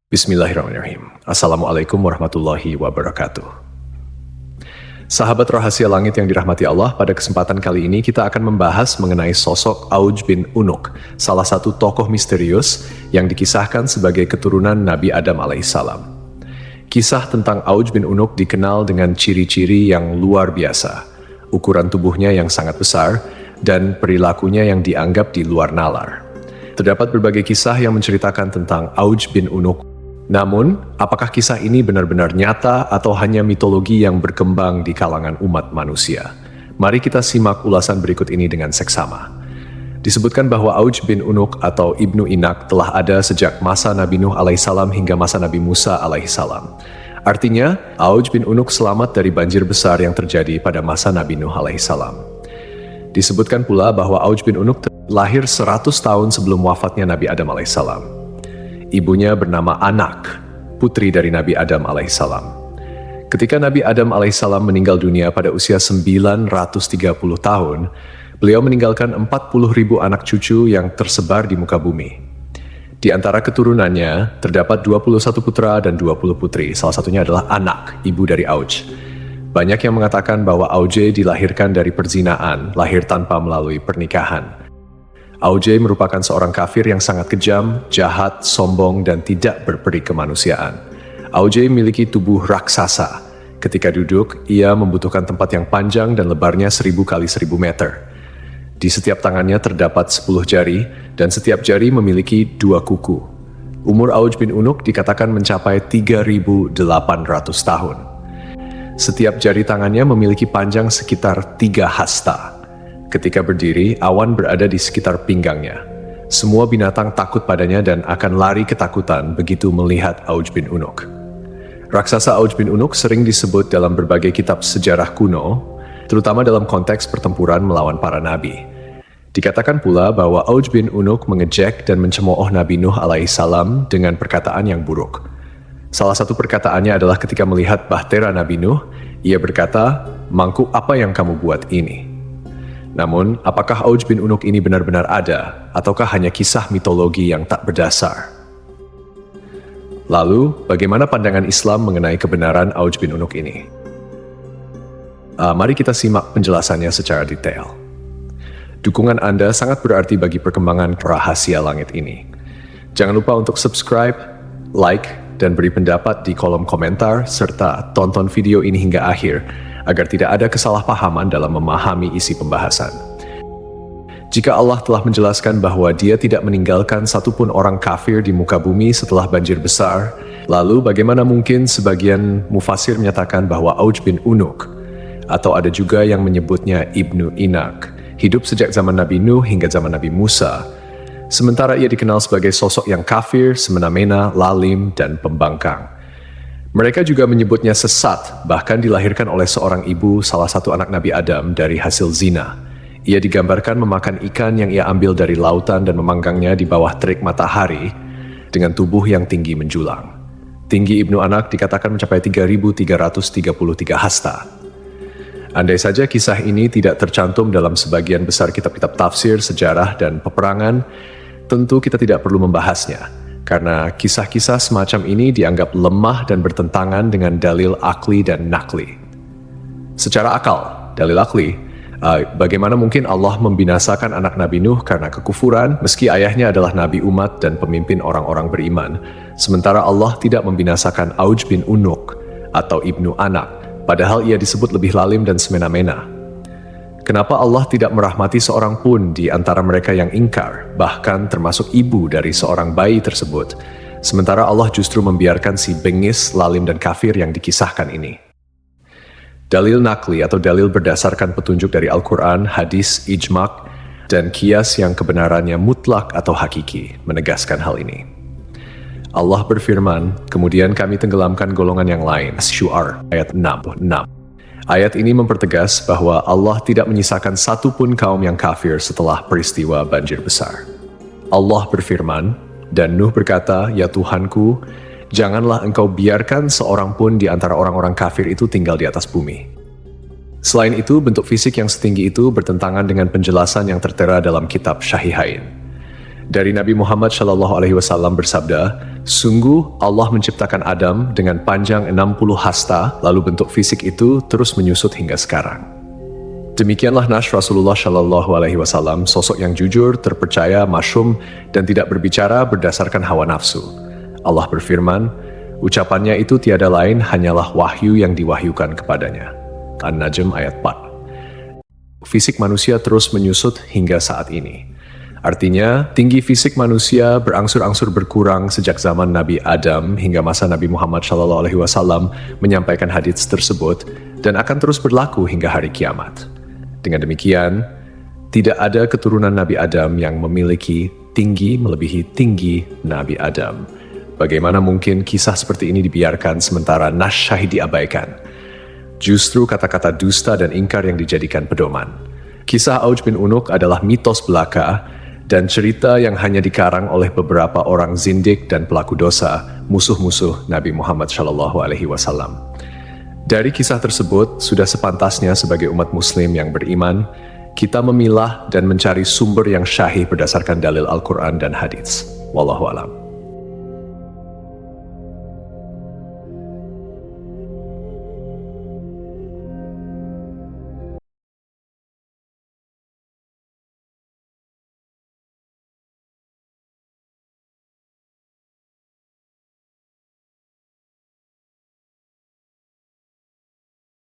Bismillahirrahmanirrahim. Assalamualaikum warahmatullahi wabarakatuh. Sahabat rahasia langit yang dirahmati Allah, pada kesempatan kali ini kita akan membahas mengenai sosok Auj bin Unuk, salah satu tokoh misterius yang dikisahkan sebagai keturunan Nabi Adam alaihissalam. Kisah tentang Auj bin Unuk dikenal dengan ciri-ciri yang luar biasa, ukuran tubuhnya yang sangat besar, dan perilakunya yang dianggap di luar nalar. Terdapat berbagai kisah yang menceritakan tentang Auj bin Unuk. Namun, apakah kisah ini benar-benar nyata atau hanya mitologi yang berkembang di kalangan umat manusia? Mari kita simak ulasan berikut ini dengan seksama. Disebutkan bahwa Auj bin Unuk atau Ibnu Inak telah ada sejak masa Nabi Nuh alaihissalam hingga masa Nabi Musa alaihissalam. Artinya, Auj bin Unuk selamat dari banjir besar yang terjadi pada masa Nabi Nuh alaihissalam. Disebutkan pula bahwa Auj bin Unuk lahir 100 tahun sebelum wafatnya Nabi Adam alaihissalam. Ibunya bernama Anak, putri dari Nabi Adam alaihissalam. Ketika Nabi Adam alaihissalam meninggal dunia pada usia 930 tahun, beliau meninggalkan 40.000 anak cucu yang tersebar di muka bumi. Di antara keturunannya, terdapat 21 putra dan 20 putri, salah satunya adalah Anak, ibu dari Auj. Banyak yang mengatakan bahwa Auj dilahirkan dari perzinaan, lahir tanpa melalui pernikahan. Auj merupakan seorang kafir yang sangat kejam, jahat, sombong, dan tidak berperi kemanusiaan. Auj memiliki tubuh raksasa. Ketika duduk, ia membutuhkan tempat yang panjang dan lebarnya 1000 kali 1000 meter. Di setiap tangannya terdapat 10 jari, dan setiap jari memiliki 2 kuku. Umur Auj bin Unuk dikatakan mencapai 3.800 tahun. Setiap jari tangannya memiliki panjang sekitar 3 hasta. Ketika berdiri, awan berada di sekitar pinggangnya. Semua binatang takut padanya dan akan lari ketakutan begitu melihat Auj bin Unuk. Raksasa Auj bin Unuk sering disebut dalam berbagai kitab sejarah kuno, terutama dalam konteks pertempuran melawan para nabi. Dikatakan pula bahwa Auj bin Unuk mengejek dan mencemooh Nabi Nuh alaihissalam dengan perkataan yang buruk. Salah satu perkataannya adalah ketika melihat bahtera Nabi Nuh, ia berkata, "Mangkuk apa yang kamu buat ini?" Namun, apakah Auj bin Unuk ini benar-benar ada, ataukah hanya kisah mitologi yang tak berdasar? Lalu, bagaimana pandangan Islam mengenai kebenaran Auj bin Unuk ini? Mari kita simak penjelasannya secara detail. Dukungan Anda sangat berarti bagi perkembangan rahasia langit ini. Jangan lupa untuk subscribe, like, dan beri pendapat di kolom komentar, serta tonton video ini hingga akhir, agar tidak ada kesalahpahaman dalam memahami isi pembahasan. Jika Allah telah menjelaskan bahwa Dia tidak meninggalkan satupun orang kafir di muka bumi setelah banjir besar, lalu bagaimana mungkin sebagian mufasir menyatakan bahwa Auj bin Unuk, atau ada juga yang menyebutnya Ibnu Inak, hidup sejak zaman Nabi Nuh hingga zaman Nabi Musa, sementara ia dikenal sebagai sosok yang kafir, semena-mena, lalim, dan pembangkang. Mereka juga menyebutnya sesat, bahkan dilahirkan oleh seorang ibu salah satu anak Nabi Adam dari hasil zina. Ia digambarkan memakan ikan yang ia ambil dari lautan dan memanggangnya di bawah terik matahari dengan tubuh yang tinggi menjulang. Tinggi Ibnu Anak dikatakan mencapai 3.333 hasta. Andai saja kisah ini tidak tercantum dalam sebagian besar kitab-kitab tafsir, sejarah, dan peperangan, tentu kita tidak perlu membahasnya. Karena kisah-kisah semacam ini dianggap lemah dan bertentangan dengan dalil akli dan nakli. Secara akal, dalil akli, bagaimana mungkin Allah membinasakan anak Nabi Nuh karena kekufuran, meski ayahnya adalah nabi umat dan pemimpin orang-orang beriman, sementara Allah tidak membinasakan Auj bin Unuk atau Ibnu Anak, padahal ia disebut lebih lalim dan semena-mena. Kenapa Allah tidak merahmati seorang pun di antara mereka yang ingkar, bahkan termasuk ibu dari seorang bayi tersebut, sementara Allah justru membiarkan si bengis, lalim, dan kafir yang dikisahkan ini? Dalil nakli atau dalil berdasarkan petunjuk dari Al-Quran, hadis, ijma', dan qiyas yang kebenarannya mutlak atau hakiki, menegaskan hal ini. Allah berfirman, kemudian kami tenggelamkan golongan yang lain. Syu'ar, ayat 66. Ayat ini mempertegas bahwa Allah tidak menyisakan satupun kaum yang kafir setelah peristiwa banjir besar. Allah berfirman, dan Nuh berkata, "Ya Tuhanku, janganlah engkau biarkan seorang pun di antara orang-orang kafir itu tinggal di atas bumi." Selain itu, bentuk fisik yang setinggi itu bertentangan dengan penjelasan yang tertera dalam kitab Syahihain. Dari Nabi Muhammad SAW bersabda, sungguh Allah menciptakan Adam dengan panjang 60 hasta, lalu bentuk fisik itu terus menyusut hingga sekarang. Demikianlah Nash Rasulullah SAW, sosok yang jujur, terpercaya, masyhum, dan tidak berbicara berdasarkan hawa nafsu. Allah berfirman, ucapannya itu tiada lain hanyalah wahyu yang diwahyukan kepadanya. An-Najm ayat 4. Fisik manusia terus menyusut hingga saat ini. Artinya, tinggi fisik manusia berangsur-angsur berkurang sejak zaman Nabi Adam hingga masa Nabi Muhammad SAW menyampaikan hadits tersebut dan akan terus berlaku hingga hari kiamat. Dengan demikian, tidak ada keturunan Nabi Adam yang memiliki tinggi melebihi tinggi Nabi Adam. Bagaimana mungkin kisah seperti ini dibiarkan sementara Nash Syahid diabaikan? Justru kata-kata dusta dan ingkar yang dijadikan pedoman. Kisah Auj bin Unuk adalah mitos belaka dan cerita yang hanya dikarang oleh beberapa orang zindik dan pelaku dosa, musuh-musuh Nabi Muhammad SAW. Dari kisah tersebut, sudah sepantasnya sebagai umat muslim yang beriman, kita memilah dan mencari sumber yang syahih berdasarkan dalil Al-Quran dan hadits. Wallahu a'lam.